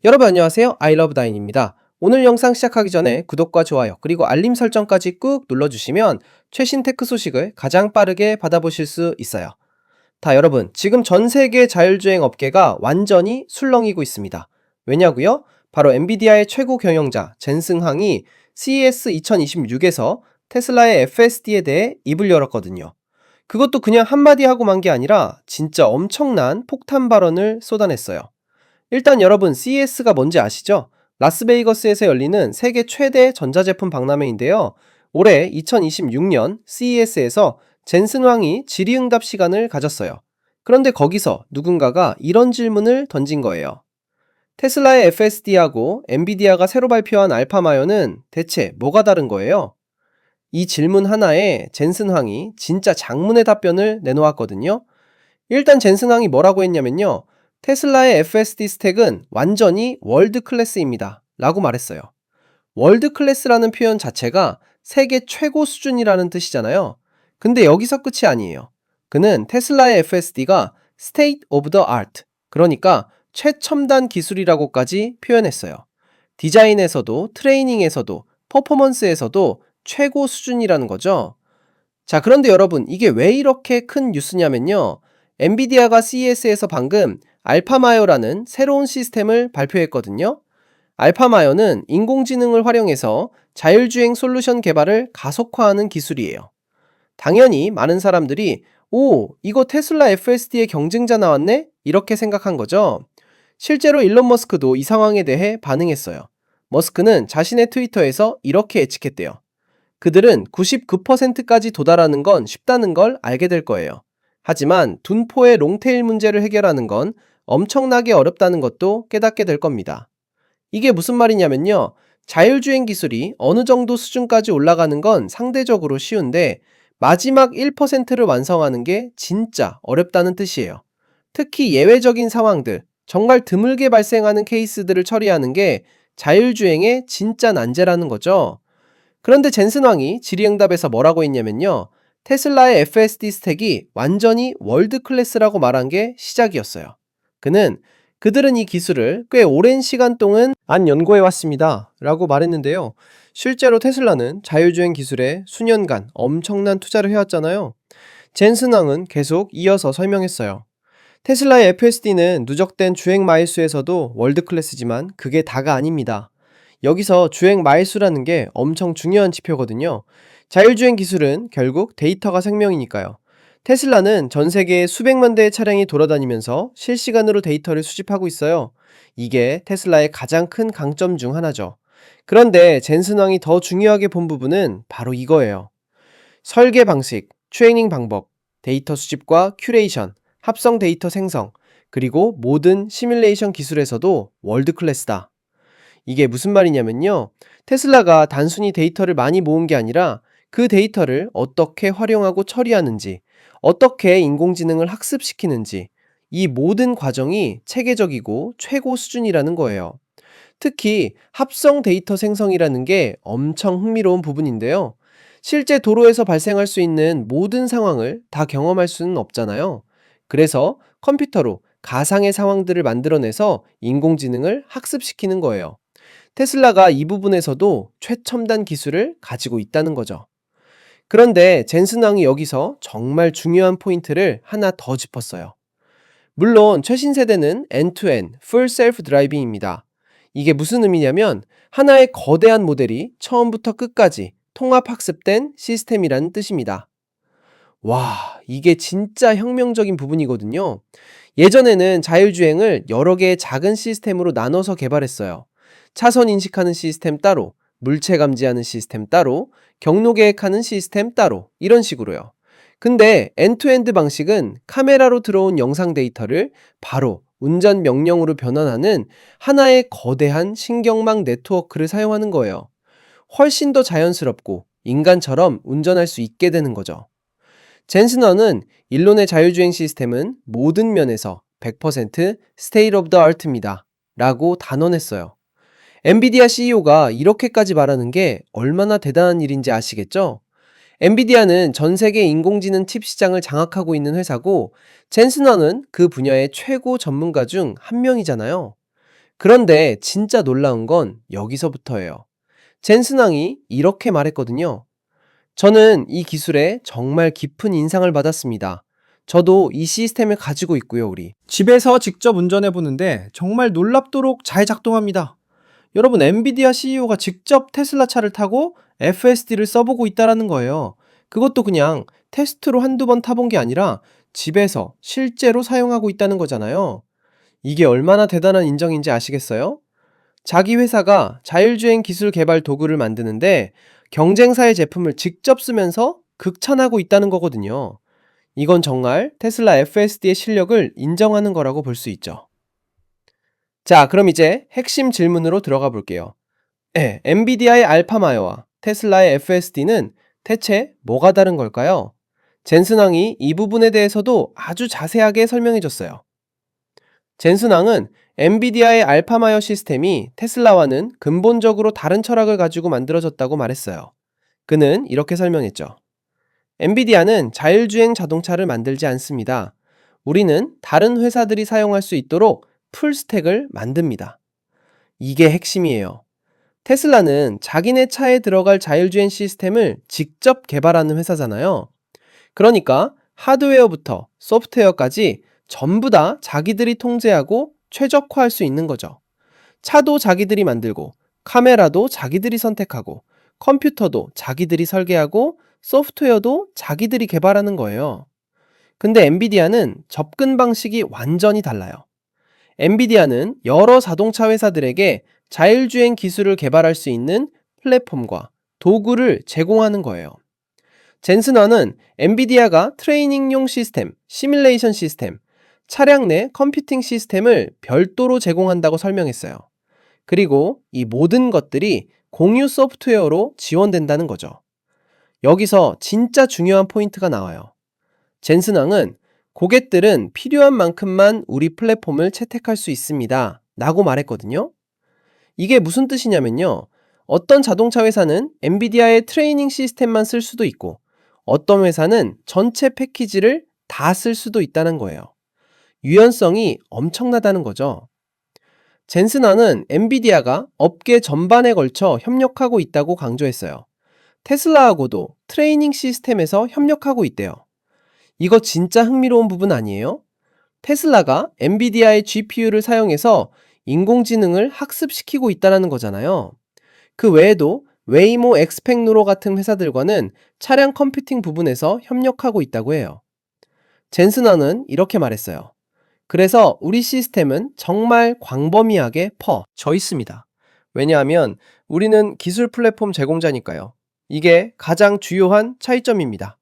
여러분 안녕하세요. 아이러브다인입니다. 오늘 영상 시작하기 전에 구독과 좋아요 그리고 알림 설정까지 꾹 눌러주시면 최신 테크 소식을 가장 빠르게 받아보실 수 있어요. 여러분 지금 전 세계 자율주행 업계가 완전히 술렁이고 있습니다. 왜냐고요? 바로 엔비디아의 최고 경영자 젠슨항이 CES 2026에서 테슬라의 FSD에 대해 입을 열었거든요. 그것도 그냥 한마디 하고 만 게 아니라 진짜 엄청난 폭탄 발언을 쏟아냈어요. 일단 여러분 CES가 뭔지 아시죠? 라스베이거스에서 열리는 세계 최대 전자제품 박람회인데요. 올해 2026년 CES에서 젠슨 황이 질의응답 시간을 가졌어요. 그런데 거기서 누군가가 이런 질문을 던진 거예요. 테슬라의 FSD하고 엔비디아가 새로 발표한 알파마요는 대체 뭐가 다른 거예요? 이 질문 하나에 젠슨 황이 진짜 장문의 답변을 내놓았거든요. 일단 젠슨 황이 뭐라고 했냐면요. 테슬라의 FSD 스택은 완전히 월드 클래스입니다. 라고 말했어요. 월드 클래스라는 표현 자체가 세계 최고 수준이라는 뜻이잖아요. 근데 여기서 끝이 아니에요. 그는 테슬라의 FSD가 State of the Art, 그러니까 최첨단 기술이라고까지 표현했어요. 디자인에서도 트레이닝에서도 퍼포먼스에서도 최고 수준이라는 거죠. 자, 그런데 여러분, 이게 왜 이렇게 큰 뉴스냐면요. 엔비디아가 CES에서 방금 알파마요라는 새로운 시스템을 발표했거든요. 알파마요는 인공지능을 활용해서 자율주행 솔루션 개발을 가속화하는 기술이에요. 당연히 많은 사람들이 오, 이거 테슬라 FSD의 경쟁자 나왔네? 이렇게 생각한 거죠. 실제로 일론 머스크도 이 상황에 대해 반응했어요. 머스크는 자신의 트위터에서 이렇게 예측했대요. 그들은 99%까지 도달하는 건 쉽다는 걸 알게 될 거예요. 하지만 둔포의 롱테일 문제를 해결하는 건 엄청나게 어렵다는 것도 깨닫게 될 겁니다. 이게 무슨 말이냐면요. 자율주행 기술이 어느 정도 수준까지 올라가는 건 상대적으로 쉬운데 마지막 1%를 완성하는 게 진짜 어렵다는 뜻이에요. 특히 예외적인 상황들, 정말 드물게 발생하는 케이스들을 처리하는 게 자율주행의 진짜 난제라는 거죠. 그런데 젠슨 왕이 질의응답에서 뭐라고 했냐면요. 테슬라의 FSD 스택이 완전히 월드 클래스라고 말한 게 시작이었어요. 그는 그들은 이 기술을 꽤 오랜 시간 동안 안 연구해 왔습니다. 라고 말했는데요. 실제로 테슬라는 자율주행 기술에 수년간 엄청난 투자를 해왔잖아요. 젠슨 왕은 계속 이어서 설명했어요. 테슬라의 FSD는 누적된 주행 마일수에서도 월드 클래스지만 그게 다가 아닙니다. 여기서 주행 마일수라는 게 엄청 중요한 지표거든요. 자율주행 기술은 결국 데이터가 생명이니까요. 테슬라는 전 세계에 수백만 대의 차량이 돌아다니면서 실시간으로 데이터를 수집하고 있어요. 이게 테슬라의 가장 큰 강점 중 하나죠. 그런데 젠슨 왕이 더 중요하게 본 부분은 바로 이거예요. 설계 방식, 트레이닝 방법, 데이터 수집과 큐레이션, 합성 데이터 생성, 그리고 모든 시뮬레이션 기술에서도 월드 클래스다. 이게 무슨 말이냐면요. 테슬라가 단순히 데이터를 많이 모은 게 아니라 그 데이터를 어떻게 활용하고 처리하는지, 어떻게 인공지능을 학습시키는지, 이 모든 과정이 체계적이고 최고 수준이라는 거예요. 특히 합성 데이터 생성이라는 게 엄청 흥미로운 부분인데요. 실제 도로에서 발생할 수 있는 모든 상황을 다 경험할 수는 없잖아요. 그래서 컴퓨터로 가상의 상황들을 만들어내서 인공지능을 학습시키는 거예요. 테슬라가 이 부분에서도 최첨단 기술을 가지고 있다는 거죠. 그런데 젠슨 왕이 여기서 정말 중요한 포인트를 하나 더 짚었어요. 물론 최신 세대는 end-to-end, full self-driving입니다. 이게 무슨 의미냐면 하나의 거대한 모델이 처음부터 끝까지 통합학습된 시스템이라는 뜻입니다. 와, 이게 진짜 혁명적인 부분이거든요. 예전에는 자율주행을 여러 개의 작은 시스템으로 나눠서 개발했어요. 차선 인식하는 시스템 따로, 물체 감지하는 시스템 따로, 경로 계획하는 시스템 따로, 이런 식으로요. 근데 엔투엔드 방식은 카메라로 들어온 영상 데이터를 바로 운전 명령으로 변환하는 하나의 거대한 신경망 네트워크를 사용하는 거예요. 훨씬 더 자연스럽고 인간처럼 운전할 수 있게 되는 거죠. 젠슨너는 일론의 자율주행 시스템은 모든 면에서 100% state of the art입니다. 라고 단언했어요. 엔비디아 CEO가 이렇게까지 말하는 게 얼마나 대단한 일인지 아시겠죠? 엔비디아는 전 세계 인공지능 칩 시장을 장악하고 있는 회사고 젠슨너는 그 분야의 최고 전문가 중 한 명이잖아요. 그런데 진짜 놀라운 건 여기서부터예요. 젠슨 왕이 이렇게 말했거든요. 저는 이 기술에 정말 깊은 인상을 받았습니다. 저도 이 시스템을 가지고 있고요, 우리. 집에서 직접 운전해 보는데 정말 놀랍도록 잘 작동합니다. 여러분, 엔비디아 CEO가 직접 테슬라 차를 타고 FSD를 써보고 있다라는 거예요. 그것도 그냥 테스트로 한두 번 타본 게 아니라 집에서 실제로 사용하고 있다는 거잖아요. 이게 얼마나 대단한 인정인지 아시겠어요? 자기 회사가 자율주행 기술 개발 도구를 만드는데 경쟁사의 제품을 직접 쓰면서 극찬하고 있다는 거거든요. 이건 정말 테슬라 FSD의 실력을 인정하는 거라고 볼 수 있죠. 자, 그럼 이제 핵심 질문으로 들어가 볼게요. 네, 엔비디아의 알파마이어와 테슬라의 FSD는 대체 뭐가 다른 걸까요? 젠슨왕이 이 부분에 대해서도 아주 자세하게 설명해 줬어요. 젠슨왕은 엔비디아의 알파마이어 시스템이 테슬라와는 근본적으로 다른 철학을 가지고 만들어졌다고 말했어요. 그는 이렇게 설명했죠. 엔비디아는 자율주행 자동차를 만들지 않습니다. 우리는 다른 회사들이 사용할 수 있도록 풀스택을 만듭니다. 이게 핵심이에요. 테슬라는 자기네 차에 들어갈 자율주행 시스템을 직접 개발하는 회사잖아요. 그러니까 하드웨어부터 소프트웨어까지 전부 다 자기들이 통제하고 최적화할 수 있는 거죠. 차도 자기들이 만들고, 카메라도 자기들이 선택하고, 컴퓨터도 자기들이 설계하고, 소프트웨어도 자기들이 개발하는 거예요. 근데 엔비디아는 접근 방식이 완전히 달라요. 엔비디아는 여러 자동차 회사들에게 자율주행 기술을 개발할 수 있는 플랫폼과 도구를 제공하는 거예요. 젠슨화는 엔비디아가 트레이닝용 시스템, 시뮬레이션 시스템, 차량 내 컴퓨팅 시스템을 별도로 제공한다고 설명했어요. 그리고 이 모든 것들이 공유 소프트웨어로 지원된다는 거죠. 여기서 진짜 중요한 포인트가 나와요. 젠슨왕은 고객들은 필요한 만큼만 우리 플랫폼을 채택할 수 있습니다. 라고 말했거든요. 이게 무슨 뜻이냐면요. 어떤 자동차 회사는 엔비디아의 트레이닝 시스템만 쓸 수도 있고, 어떤 회사는 전체 패키지를 다 쓸 수도 있다는 거예요. 유연성이 엄청나다는 거죠. 젠슨왕은 엔비디아가 업계 전반에 걸쳐 협력하고 있다고 강조했어요. 테슬라하고도 트레이닝 시스템에서 협력하고 있대요. 이거 진짜 흥미로운 부분 아니에요? 테슬라가 엔비디아의 GPU를 사용해서 인공지능을 학습시키고 있다는 거잖아요. 그 외에도 웨이모 엑스팩누로 같은 회사들과는 차량 컴퓨팅 부분에서 협력하고 있다고 해요. 젠슨왕은 이렇게 말했어요. 그래서 우리 시스템은 정말 광범위하게 퍼져 있습니다. 왜냐하면 우리는 기술 플랫폼 제공자니까요. 이게 가장 주요한 차이점입니다.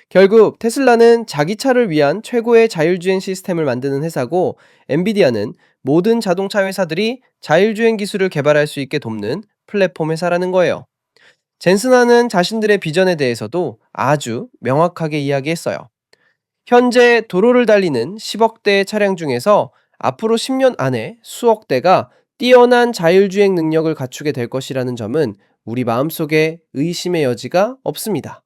결국 테슬라는 자기 차를 위한 최고의 자율주행 시스템을 만드는 회사고, 엔비디아는 모든 자동차 회사들이 자율주행 기술을 개발할 수 있게 돕는 플랫폼 회사라는 거예요. 젠슨화는 자신들의 비전에 대해서도 아주 명확하게 이야기했어요. 현재 도로를 달리는 10억 대의 차량 중에서 앞으로 10년 안에 수억 대가 뛰어난 자율주행 능력을 갖추게 될 것이라는 점은 우리 마음속에 의심의 여지가 없습니다.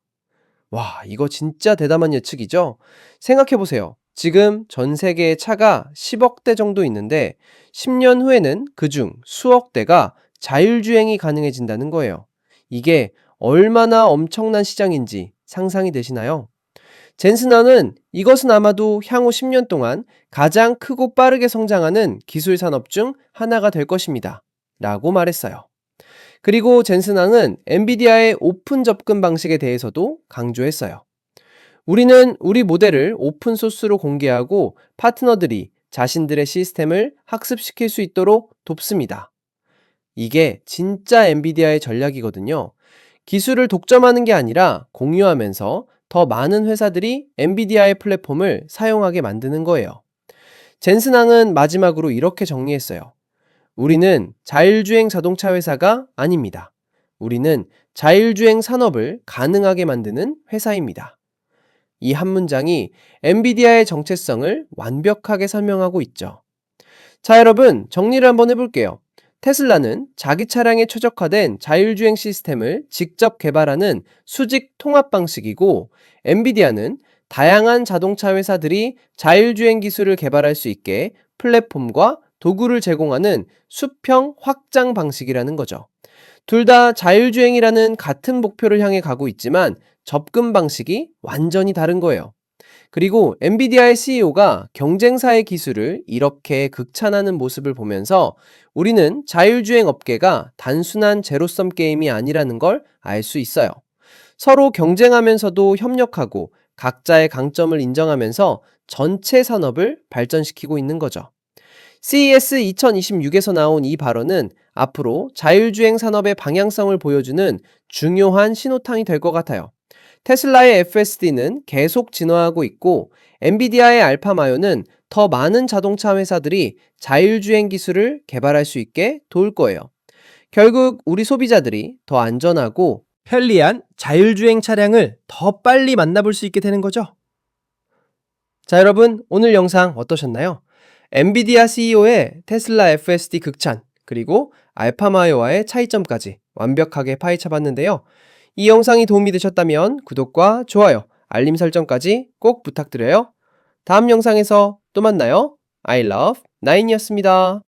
와, 이거 진짜 대담한 예측이죠? 생각해보세요. 지금 전 세계의 차가 10억 대 정도 있는데 10년 후에는 그중 수억 대가 자율주행이 가능해진다는 거예요. 이게 얼마나 엄청난 시장인지 상상이 되시나요? 젠슨화는 이것은 아마도 향후 10년 동안 가장 크고 빠르게 성장하는 기술 산업 중 하나가 될 것입니다. 라고 말했어요. 그리고 젠슨왕은 엔비디아의 오픈 접근 방식에 대해서도 강조했어요. 우리는 우리 모델을 오픈 소스로 공개하고 파트너들이 자신들의 시스템을 학습시킬 수 있도록 돕습니다. 이게 진짜 엔비디아의 전략이거든요. 기술을 독점하는 게 아니라 공유하면서 더 많은 회사들이 엔비디아의 플랫폼을 사용하게 만드는 거예요. 젠슨왕은 마지막으로 이렇게 정리했어요. 우리는 자율주행 자동차 회사가 아닙니다. 우리는 자율주행 산업을 가능하게 만드는 회사입니다. 이 한 문장이 엔비디아의 정체성을 완벽하게 설명하고 있죠. 자, 여러분, 정리를 한번 해볼게요. 테슬라는 자기 차량에 최적화된 자율주행 시스템을 직접 개발하는 수직 통합 방식이고, 엔비디아는 다양한 자동차 회사들이 자율주행 기술을 개발할 수 있게 플랫폼과 도구를 제공하는 수평 확장 방식이라는 거죠. 둘 다 자율주행이라는 같은 목표를 향해 가고 있지만 접근 방식이 완전히 다른 거예요. 그리고 엔비디아의 CEO가 경쟁사의 기술을 이렇게 극찬하는 모습을 보면서 우리는 자율주행 업계가 단순한 제로섬 게임이 아니라는 걸 알 수 있어요. 서로 경쟁하면서도 협력하고 각자의 강점을 인정하면서 전체 산업을 발전시키고 있는 거죠. CES 2026에서 나온 이 발언은 앞으로 자율주행 산업의 방향성을 보여주는 중요한 신호탄이 될 것 같아요. 테슬라의 FSD는 계속 진화하고 있고 엔비디아의 알파마요는 더 많은 자동차 회사들이 자율주행 기술을 개발할 수 있게 도울 거예요. 결국 우리 소비자들이 더 안전하고 편리한 자율주행 차량을 더 빨리 만나볼 수 있게 되는 거죠. 자, 여러분, 오늘 영상 어떠셨나요? 엔비디아 CEO의 테슬라 FSD 극찬, 그리고 알파마요와의 차이점까지 완벽하게 파헤쳐 봤는데요. 이 영상이 도움이 되셨다면 구독과 좋아요, 알림 설정까지 꼭 부탁드려요. 다음 영상에서 또 만나요. I love 9이었습니다.